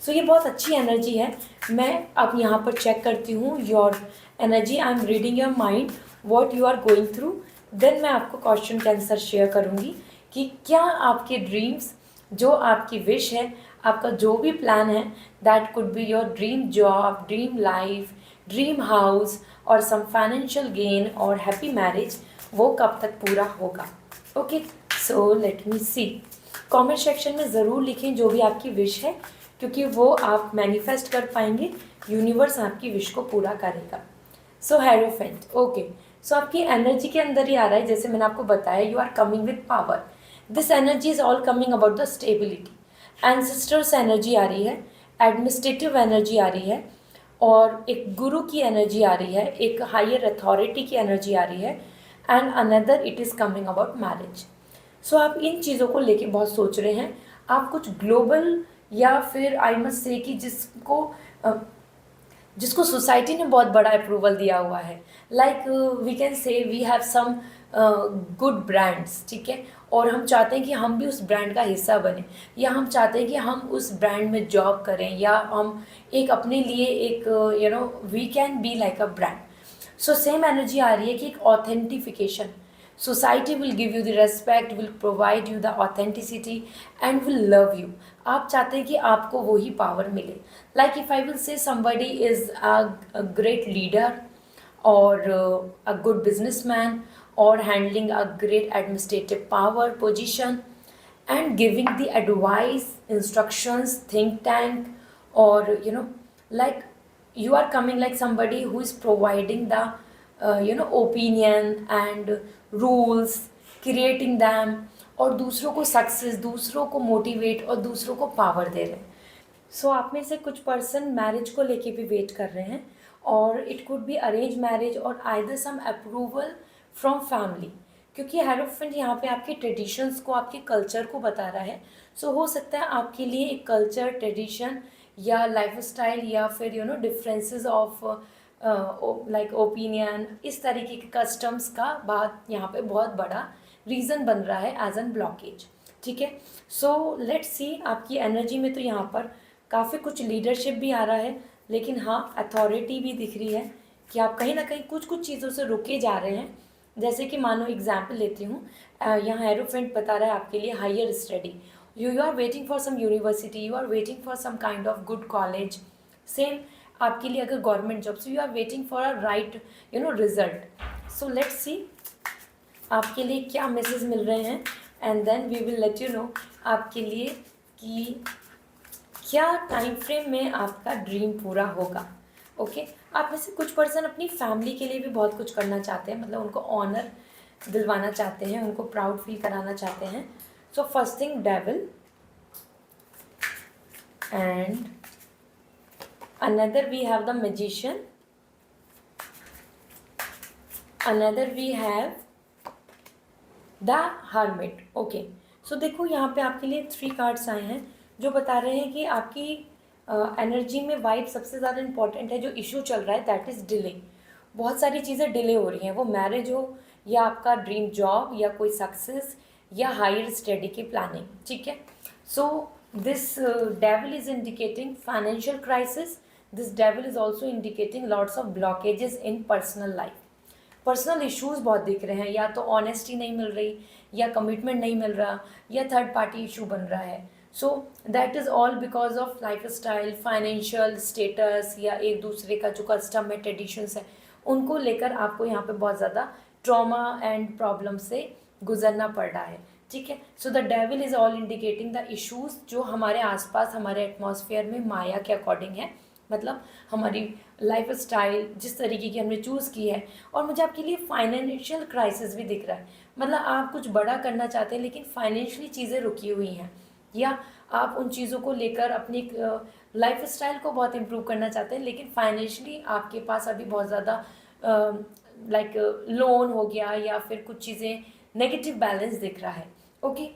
सो ये बहुत अच्छी एनर्जी है। मैं अब यहाँ पर चेक करती हूँ your energy, I am reading your mind, what you are going through. Then मैं आपको क्वेश्चन के आंसर शेयर करूँगी कि क्या आपके ड्रीम्स, जो आपकी विश है, आपका जो भी प्लान है, that could be your dream job, dream life, dream house और सम फाइनेंशियल गेन और हैप्पी मैरिज, वो कब तक पूरा होगा। ओके, सो लेट मी सी। कमेंट सेक्शन में ज़रूर लिखें जो भी आपकी विश है, क्योंकि वो आप मैनिफेस्ट कर पाएंगे, यूनिवर्स आपकी विश को पूरा करेगा। सो हेरोफेंट, ओके, सो आपकी एनर्जी के अंदर ही आ रहा है, जैसे मैंने आपको बताया, you are coming with power. This energy is all coming about the stability. Ancestors energy आ रही है, एडमिनिस्ट्रेटिव एनर्जी आ रही है, और एक गुरु की एनर्जी आ रही है, एक हायर अथॉरिटी की एनर्जी आ रही है, and another it is coming about marriage. So आप इन चीज़ों को लेके बहुत सोच रहे हैं। आप कुछ ग्लोबल, या फिर आई मस्ट से कि जिसको सोसाइटी ने बहुत बड़ा अप्रूवल दिया हुआ है, like we can say we have some good brands, ठीक है, और हम चाहते हैं कि हम भी उस ब्रांड का हिस्सा बने, या हम चाहते हैं कि हम उस ब्रांड में जॉब करें, या हम एक अपने लिए एक we can be like a brand. So same energy आ रही है कि एक authentification, society will give you the respect, will provide you the authenticity and will love you। आप चाहते हैं कि आपको वही पावर मिले। लाइक इफ आई विल से somebody is a great leader or a good businessman or handling a great administrative power position and giving the advice, instructions, think tank, or like you are coming like somebody who is providing the opinion and rules, creating them, और दूसरों को success, दूसरों को motivate और दूसरों को power दे रहे हैं। सो आप में से कुछ पर्सन मैरिज को लेके भी वेट कर रहे हैं, और it could be arrange marriage और either some approval from family, क्योंकि हेरोफेंट यहाँ पे आपके ट्रेडिशंस को, आपके कल्चर को बता रहा है। सो हो सकता है आपके लिए एक कल्चर, ट्रेडिशन या लाइफ स्टाइल, या फिर डिफरेंसेस ऑफ लाइक ओपिनियन, इस तरीके के कस्टम्स का बात यहाँ पे बहुत बड़ा रीज़न बन रहा है एज एन ब्लॉकेज, ठीक है। सो लेट्स सी आपकी एनर्जी में तो यहाँ पर काफ़ी कुछ लीडरशिप भी आ रहा है, लेकिन हाँ अथॉरिटी भी दिख रही है कि आप कहीं ना कहीं कुछ कुछ चीज़ों से रुके जा रहे हैं। जैसे कि मानो एग्जाम्पल लेती हूँ, यहाँ हेरोफेंट बता रहा है आपके लिए higher study, you are waiting for some university, you are waiting for some kind of good college. Same आपके लिए अगर government job, so you are waiting for a right result. So let's see आपके लिए क्या message मिल रहे हैं, and then we will let you know आपके लिए कि क्या टाइम फ्रेम में आपका ड्रीम पूरा होगा। ओके, आप में से कुछ पर्सन अपनी फैमिली के लिए भी बहुत कुछ करना चाहते हैं, मतलब उनको ऑनर दिलवाना चाहते हैं, उनको प्राउड फील कराना चाहते हैं। So first thing devil, and another we have the magician, another we have the hermit। Okay, so देखो यहाँ पे आपके लिए 3 कार्ड्स आए हैं जो बता रहे हैं कि आपकी एनर्जी में वाइब सबसे ज़्यादा इंपॉर्टेंट है। जो इशू चल रहा है दैट इज़ डिले। बहुत सारी चीज़ें डिले हो रही हैं, वो मैरिज हो, या आपका ड्रीम जॉब, या कोई सक्सेस, या हायर स्टडी की प्लानिंग, ठीक है। So this devil is indicating financial crisis. This devil is also indicating lots of blockages in personal life. Personal issues बहुत दिख रहे हैं, या तो ऑनेस्टी नहीं मिल रही, या कमिटमेंट नहीं मिल रहा, या थर्ड पार्टी इशू बन रहा है। So that is all because of life style, financial status, या एक दूसरे का जो कस्टम है, ट्रेडिशंस है, उनको लेकर आपको यहाँ पे बहुत ज़्यादा ट्रॉमा एंड प्रॉब्लम से गुजरना पड़ रहा है, ठीक है। So the devil is all indicating the issues जो हमारे आसपास, हमारे एटमॉस्फेयर में माया के अकॉर्डिंग है, मतलब हमारी लाइफ स्टाइल जिस तरीके की हमने चूज़ की है। और मुझे आपके लिए फाइनेंशियल क्राइसिस भी दिख रहा है, मतलब आप कुछ बड़ा करना चाहते हैं लेकिन फाइनेंशियली चीज़ें रुकी हुई हैं, या आप उन चीज़ों को लेकर अपनी लाइफ स्टाइल को बहुत इम्प्रूव करना चाहते हैं, लेकिन फाइनेंशियली आपके पास अभी बहुत ज़्यादा लाइक लोन हो गया या फिर कुछ चीज़ें नेगेटिव बैलेंस दिख रहा है. Okay,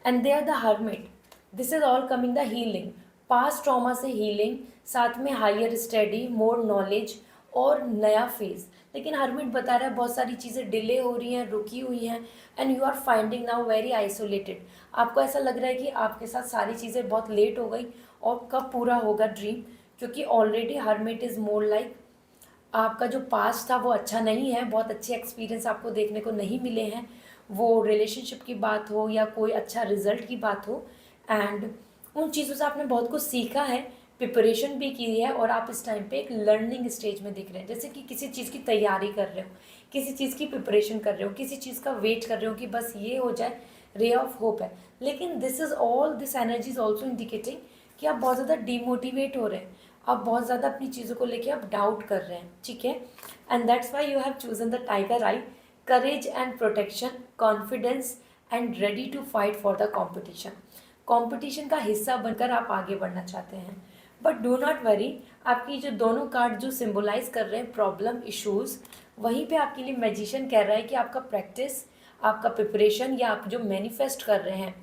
and they are the hermit. This is all coming the healing, past trauma से हीलिंग, साथ में हायर स्टडी, मोर नॉलेज और नया फेज. लेकिन हर्मिट बता रहा है बहुत सारी चीज़ें डिले हो रही हैं, रुकी हुई हैं, and you are finding now very isolated. आपको ऐसा लग रहा है कि आपके साथ सारी चीज़ें बहुत लेट हो गई और कब पूरा होगा ड्रीम, क्योंकि already hermit is more like आपका जो पास्ट था वो अच्छा नहीं है, बहुत अच्छे एक्सपीरियंस आपको देखने को नहीं मिले हैं, वो रिलेशनशिप की बात हो या कोई अच्छा रिजल्ट की बात हो. एंड उन चीज़ों से आपने बहुत कुछ सीखा है, प्रिपरेशन भी की है, और आप इस टाइम पे एक लर्निंग स्टेज में दिख रहे हैं, जैसे कि किसी चीज़ की तैयारी कर रहे हो, किसी चीज़ की प्रिपरेशन कर रहे हो, किसी चीज़ का वेट कर रहे हो कि बस ये हो जाए, रे ऑफ होप है. लेकिन this is all, this energy is also indicating कि आप बहुत ज़्यादा डीमोटिवेट हो रहे हैं, आप बहुत ज़्यादा अपनी चीज़ों को लेके आप डाउट कर रहे हैं. ठीक है, and that's why you have chosen the tiger eye. Courage and protection, confidence and ready to fight for the competition. Competition का हिस्सा बनकर आप आगे बढ़ना चाहते हैं. बट डू नॉट वरी, आपकी जो दोनों कार्ड जो सिम्बोलाइज कर रहे हैं प्रॉब्लम, इश्यूज़, वहीं पे आपके लिए मैजिशियन कह रहा है कि आपका प्रैक्टिस, आपका प्रिपरेशन या आप जो मैनिफेस्ट कर रहे हैं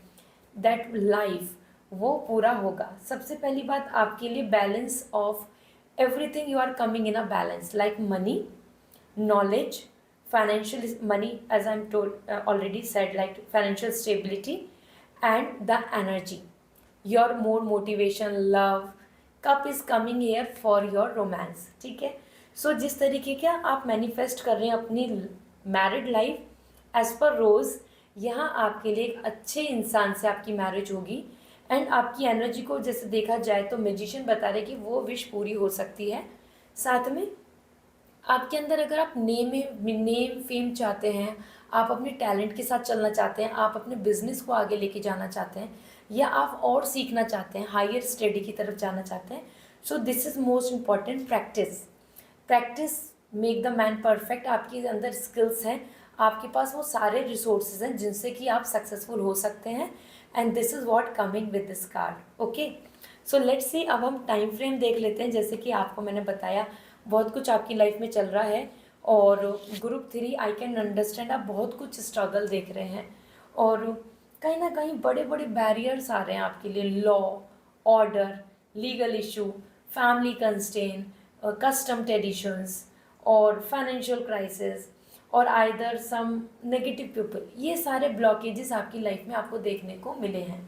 दैट लाइफ, वो पूरा होगा. सबसे पहली बात आपके लिए balance of everything, you are coming in a balance, like money, knowledge, financial money, as I'm told already said, like financial stability and the energy, your more motivation, love, cup is coming here for your romance. ठीक है, सो जिस तरीके का आप manifest कर रहे हैं अपनी मैरिड लाइफ एज पर रोज़, यहाँ आपके लिए एक अच्छे इंसान से आपकी मैरिज होगी. एंड आपकी एनर्जी को जैसे देखा जाए तो मैजिशियन बता रहे कि वो विश पूरी हो सकती है. साथ में आपके अंदर अगर आप नेम फेम चाहते हैं, आप अपने टैलेंट के साथ चलना चाहते हैं, आप अपने बिजनेस को आगे लेके जाना चाहते हैं, या आप और सीखना चाहते हैं, हायर स्टडी की तरफ जाना चाहते हैं, so this is most important. Practice, practice make the man perfect. आपके अंदर स्किल्स हैं, आपके पास वो सारे रिसोर्सेज हैं जिनसे कि आप सक्सेसफुल हो सकते हैं. And this is what coming with this card. Okay, so let's सी, अब हम टाइम फ्रेम देख लेते हैं. जैसे कि आपको मैंने बताया बहुत कुछ आपकी लाइफ में चल रहा है, और ग्रुप 3 आई कैन अंडरस्टैंड, आप बहुत कुछ स्ट्रगल देख रहे हैं, और कहीं ना कहीं बड़े बड़े बैरियर्स आ रहे हैं आपके लिए. Law, order, legal issue, family constraint, custom traditions और फाइनेंशियल क्राइसिस, और आइदर सम नेगेटिव पीपल, ये सारे ब्लॉकेजेस आपकी लाइफ में आपको देखने को मिले हैं.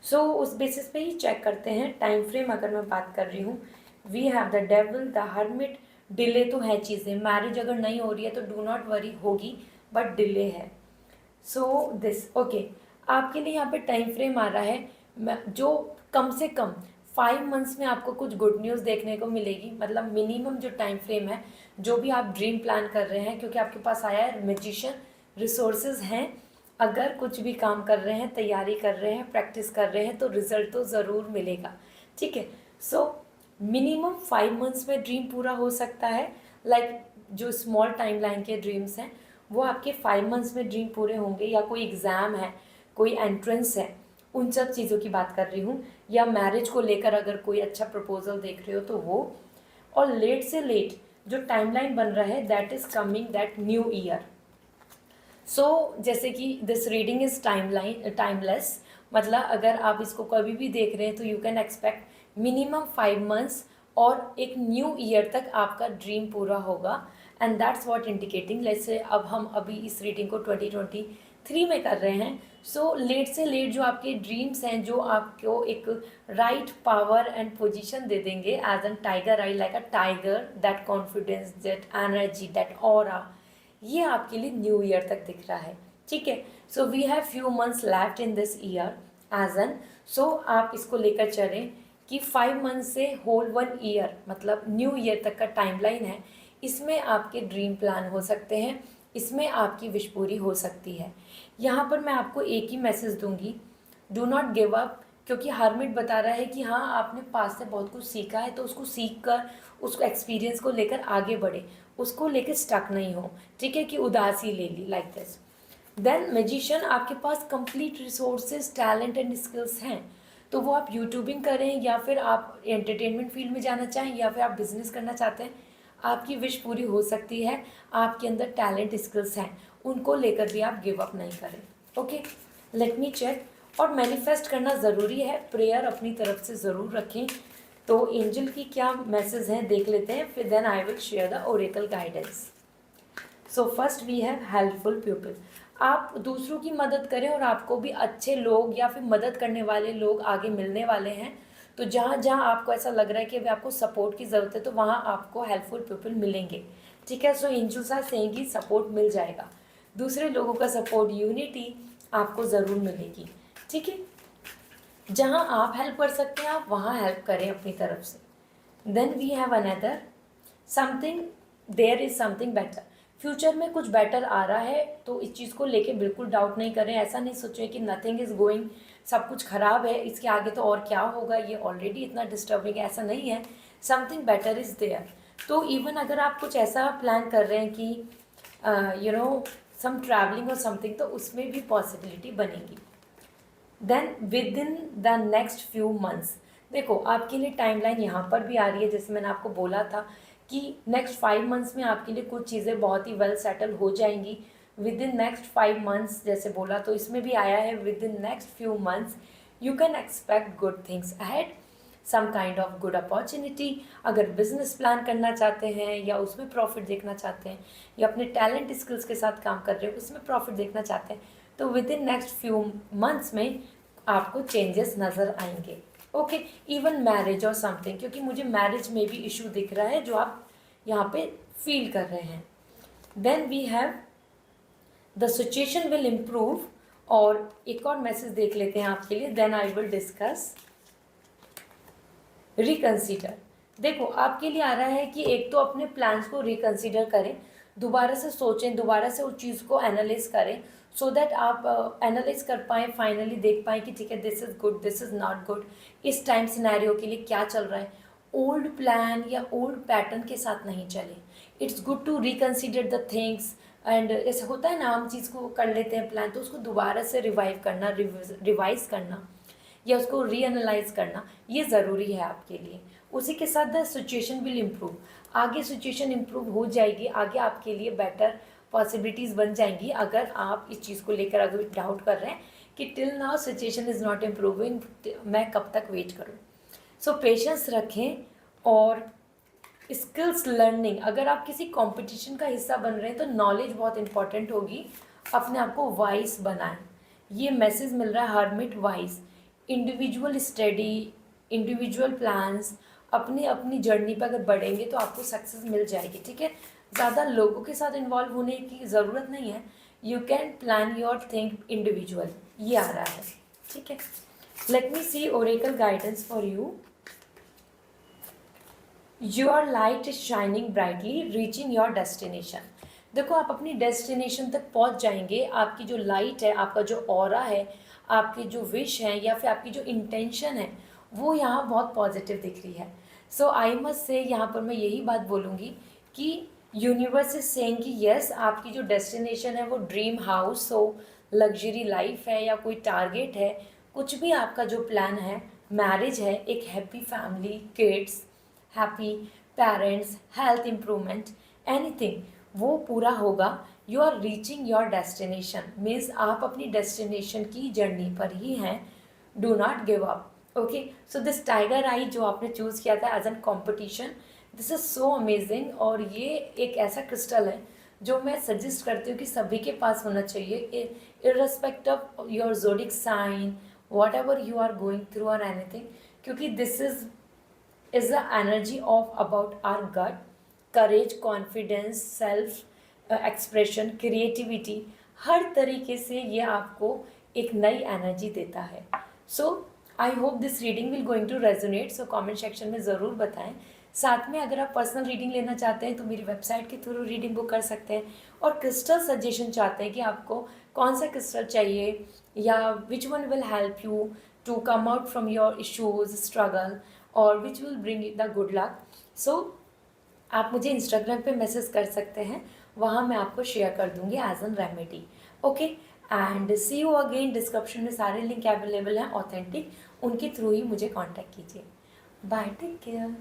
सो उस बेसिस पे ही चेक करते हैं टाइम फ्रेम. अगर मैं बात कर रही हूँ, we have the devil, the hermit. Delay तो है चीज़ें, मैरिज अगर नहीं हो रही है तो डू नॉट वरी, होगी, बट डिले है. सो दिस ओके, आपके लिए यहाँ पे टाइम फ्रेम आ रहा है जो कम से कम 5 मंथ्स में आपको कुछ गुड न्यूज़ देखने को मिलेगी. मतलब मिनिमम जो टाइम फ्रेम है, जो भी आप ड्रीम प्लान कर रहे हैं, क्योंकि आपके पास आया है मैजिशियन, रिसोर्सेज हैं, अगर कुछ भी काम कर रहे हैं, तैयारी कर रहे हैं, प्रैक्टिस कर रहे हैं, तो रिजल्ट तो ज़रूर मिलेगा. ठीक है, सो मिनिमम 5 मंथ्स में ड्रीम पूरा हो सकता है. लाइक जो स्मॉल टाइमलाइन के ड्रीम्स हैं वो आपके 5 मंथ्स में ड्रीम पूरे होंगे, या कोई एग्ज़ाम है, कोई एंट्रेंस है, उन सब चीज़ों की बात कर रही हूँ, या मैरिज को लेकर अगर कोई अच्छा प्रपोजल देख रहे हो तो वो. और लेट से लेट जो टाइमलाइन बन रहा है that is coming that new year. So जैसे कि दिस रीडिंग इज़ टाइमलेस, मतलब अगर आप इसको कभी भी देख रहे हैं तो you can expect minimum 5 months और एक न्यू ईयर तक आपका ड्रीम पूरा होगा. And that's what indicating. Let's say अब हम अभी इस रीडिंग को 2023 में कर रहे हैं. सो लेट से लेट जो आपके ड्रीम्स हैं, जो आपको एक राइट पावर एंड पोजीशन दे देंगे as an tiger eye, like a tiger, that confidence, that energy, that aura, ये आपके लिए न्यू ईयर तक दिख रहा है. ठीक है, so we have few months left in this year as an. So आप इसको लेकर चलें कि 5 मंथ से होल 1 ईयर, मतलब न्यू ईयर तक का टाइमलाइन है, इसमें आपके ड्रीम प्लान हो सकते हैं, इसमें आपकी विश पूरी हो सकती है. यहाँ पर मैं आपको एक ही मैसेज दूंगी, डू नॉट गिव अप, क्योंकि हर्मिट बता रहा है कि हाँ आपने पास से बहुत कुछ सीखा है, तो उसको सीख कर, उसको एक्सपीरियंस को लेकर आगे बढ़े, उसको लेकर स्टक नहीं हो. ठीक है, कि उदासी ले ली लाइक दिस. देन मैजिशियन, आपके पास complete resources, talent and skills हैं, तो वो आप यूट्यूबिंग करें, या फिर आप एंटरटेनमेंट फील्ड में जाना चाहें, या फिर आप बिजनेस करना चाहते हैं, आपकी विश पूरी हो सकती है। आपके अंदर टैलेंट स्किल्स हैं, उनको लेकर भी आप गिव अप नहीं करें। Okay, let me check. और मैनिफेस्ट करना ज़रूरी है, प्रेयर अपनी तरफ से ज़रूर रखें। तो एंजल की क्या मैसेज हैं देख लेते हैं, फिर then I will share the oracle guidance. So first we have helpful people. आप दूसरों की मदद करें और आपको भी अच्छे लोग या फिर मदद करने वाले लोग आगे मिलने वाले हैं। तो जहाँ जहाँ आपको ऐसा लग रहा है कि अभी आपको सपोर्ट की ज़रूरत है, तो वहाँ आपको हेल्पफुल पीपल मिलेंगे। ठीक है, सो एंजल्स आर सेइंग कि सपोर्ट मिल जाएगा, दूसरे लोगों का सपोर्ट, यूनिटी आपको ज़रूर मिलेगी। ठीक है, जहाँ आप हेल्प कर सकते हैं आप वहाँ हेल्प करें अपनी तरफ से। Then we have another something, there is something better. Future में कुछ बेटर आ रहा है, तो इस चीज़ को लेके बिल्कुल डाउट नहीं करें। ऐसा नहीं सोचें कि नथिंग इज़ गोइंग, सब कुछ ख़राब है, इसके आगे तो और क्या होगा, ये ऑलरेडी इतना डिस्टर्बिंग है, ऐसा नहीं है। Something better is there. तो इवन अगर आप कुछ ऐसा प्लान कर रहे हैं कि यू नो सम ट्रैवलिंग और समथिंग, तो उसमें भी पॉसिबिलिटी बनेगी। Then within the next few months, देखो आपके लिए टाइमलाइन यहाँ पर भी आ रही है, जैसे मैंने आपको बोला था कि नेक्स्ट 5 मंथ्स में आपके लिए कुछ चीज़ें बहुत ही वेल सेटल हो जाएंगी। विद इन नेक्स्ट 5 मंथ्स जैसे बोला, तो इसमें भी आया है within next few months you can expect good things ahead, some kind of good opportunity. अगर बिजनेस प्लान करना चाहते हैं या उसमें प्रॉफिट देखना चाहते हैं, या अपने टैलेंट स्किल्स के साथ काम कर रहे हो उसमें प्रॉफिट देखना चाहते हैं, तो with in next few months में आपको चेंजेस नज़र आएंगे। ओके, इवन मैरिज और समथिंग, क्योंकि मुझे मैरिज में भी इशू दिख रहा है जो आप यहाँ पे फील कर रहे हैं। Then we have the situation will improve. और एक और मैसेज देख लेते हैं आपके लिए, then I will discuss reconsider. देखो आपके लिए आ रहा है कि एक तो अपने प्लान्स को रिकंसीडर करें, दोबारा से सोचें, दोबारा से उस चीज़ को एनालाइज करें, सो दैट आप एनालाइज कर पाएँ, फाइनली देख पाएँ कि ठीक है this is good, this is not good, इस टाइम सिनेरियो के लिए क्या चल रहा है। ओल्ड प्लान या ओल्ड पैटर्न के साथ नहीं चले। It's good to reconsider the things, and ऐसा होता है ना, हम चीज़ को कर लेते हैं प्लान, तो उसको दोबारा से रिवाइव करना, रिवाइज करना या उसको रीएनालाइज करना, ये ज़रूरी है आपके लिए। उसी के साथ द सिचुएशन विल इम्प्रूव, आगे सिचुएशन इम्प्रूव हो जाएगी, आगे आपके लिए बेटर पॉसिबिलिटीज़ बन जाएंगी। अगर आप इस चीज़ को लेकर अगर डाउट कर रहे हैं कि till now situation is not improving, मैं कब तक वेट करूं। सो पेशेंस रखें। और स्किल्स लर्निंग, अगर आप किसी कंपटीशन का हिस्सा बन रहे हैं तो नॉलेज बहुत इंपॉर्टेंट होगी, अपने आप को वाइज बनाएं। ये मैसेज मिल रहा है hermit wise, individual study, individual plans, अपनी अपनी जर्नी पर अगर बढ़ेंगे तो आपको सक्सेस मिल जाएगी। ठीक है, ज़्यादा लोगों के साथ इन्वॉल्व होने की ज़रूरत नहीं है, you can plan your thing individual, ये आ रहा है। ठीक है, let me see oracle guidance for you. Your light is shining brightly reaching your destination. देखो आप अपनी डेस्टिनेशन तक पहुंच जाएंगे, आपकी जो लाइट है, आपका जो ऑरा है, आपकी जो विश है या फिर आपकी जो इंटेंशन है, वो यहाँ बहुत पॉजिटिव दिख रही है। सो आई मस्ट से, यहाँ पर मैं यही बात बोलूँगी कि यूनिवर्स इज सेइंग कि यस, आपकी जो डेस्टिनेशन है वो ड्रीम हाउस हो, लग्जरी लाइफ है या कोई टारगेट है, कुछ भी आपका जो प्लान है, मैरिज है, एक happy family, kids, happy parents, health improvement, anything, वो पूरा होगा। You are reaching your destination means आप अपनी डेस्टिनेशन की जर्नी पर ही हैं। Do not give up. Okay, so this tiger eye जो आपने चूज़ किया था as an competition, this is so amazing. और ये एक ऐसा क्रिस्टल है जो मैं सजेस्ट करती हूँ कि सभी के पास होना चाहिए, irrespective of your zodiac sign, whatever you are going through और एनीथिंग, क्योंकि this is the energy of about our gut, courage, confidence, self expression, creativity, हर तरीके से ये आपको एक नई एनर्जी देता है। So I hope this reading will going to resonate. So comment section में ज़रूर बताएं। साथ में अगर आप पर्सनल रीडिंग लेना चाहते हैं तो मेरी वेबसाइट के थ्रू रीडिंग बुक कर सकते हैं। और क्रिस्टल सजेशन चाहते हैं कि आपको कौन सा क्रिस्टल चाहिए या which one will help you to come out from your issues, struggle, और which will bring the good luck. So आप मुझे इंस्टाग्राम पे मैसेज कर सकते हैं, वहाँ मैं आपको शेयर कर दूँगी as an remedy. Okay, and see you again. Description में सारे लिंक अवेलेबल हैं ऑथेंटिक, उनके थ्रू ही मुझे कांटेक्ट कीजिए। Bye, take care.